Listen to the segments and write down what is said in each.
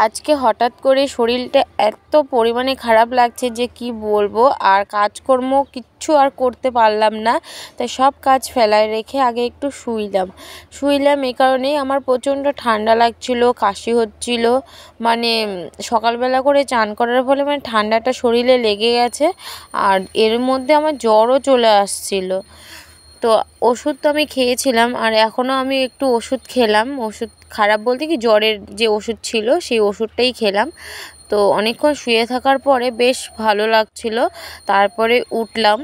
আজকে হঠাৎ করে শরীরটা এত পরিমাণে খারাপ লাগছে যে কি বলবো। আর কাজকর্ম কিচ্ছু আর করতে পারলাম না, তাই সব কাজ ফেলায় রেখে আগে একটু শুইলাম। এই কারণেই আমার প্রচণ্ড ঠান্ডা লাগছিল, কাশি হচ্ছিল। মানে সকালবেলা করে চান করার ফলে ঠান্ডাটা শরীরে লেগে গেছে, আর এর মধ্যে আমার জ্বরও চলে আসছিল। তো ওষুধ তো আমি খেয়েছিলাম, আর এখনও আমি একটু ওষুধ খেলাম। ওষুধ খারাপ বলতে কি, জ্বরের যে ওষুধ ছিল সেই ওষুধটাই খেলাম। তো অনেকক্ষণ শুয়ে থাকার পরে বেশ ভালো লাগছিল। তারপরে উঠলাম।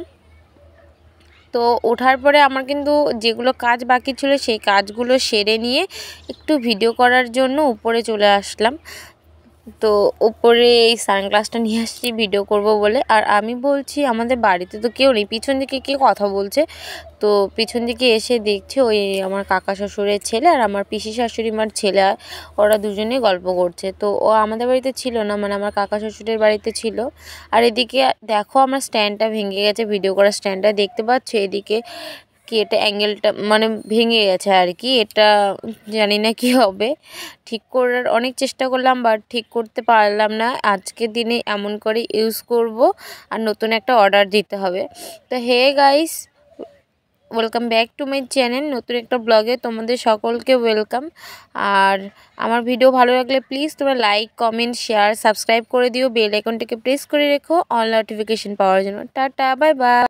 তো ওঠার পরে আমার কিন্তু যেগুলো কাজ বাকি ছিল সেই কাজগুলো সেরে নিয়ে একটু ভিডিও করার জন্য উপরে চলে আসলাম। তো উপরে এই সানগ্লাসটা নিয়ে আসছি ভিডিও করব বলে। আর আমি বলছি আমাদের বাড়িতে তো কেউ নেই, পিছন দিকে কে কথা বলছে। তো পিছন দিকে এসে দেখছি ওই আমার কাকা শ্বশুরের ছেলে আর আমার পিসি শাশুড়ি মার ছেলে, ওরা দুজনেই গল্প করছে। তো ও আমাদের বাড়িতে ছিল না, আমার কাকা শ্বশুরের বাড়িতে ছিল। আর এদিকে দেখো আমার স্ট্যান্ডটা ভেঙে গেছে, ভিডিও করার স্ট্যান্ডটা দেখতে পাচ্ছ। এদিকে কি এটা অ্যাঙ্গেলটা ভেঙে গেছে আর কি। এটা জানি না কি হবে। ঠিক করার অনেক চেষ্টা করলাম, বাট ঠিক করতে পারলাম না। আজকের দিনে এমন করে ইউজ করব, আর নতুন একটা অর্ডার দিতে হবে। তো hey guys, welcome back to my channel. নতুন একটা ব্লগে তোমাদের সকলকে ওয়েলকাম। আর আমার ভিডিও ভালো লাগলে প্লিজ তোমরা লাইক, কমেন্ট, শেয়ার, সাবস্ক্রাইব করে দিও। বেল আইকনটাকে প্রেস করে রেখো অল নোটিফিকেশন পাওয়ার জন্য। Tata, bye bye.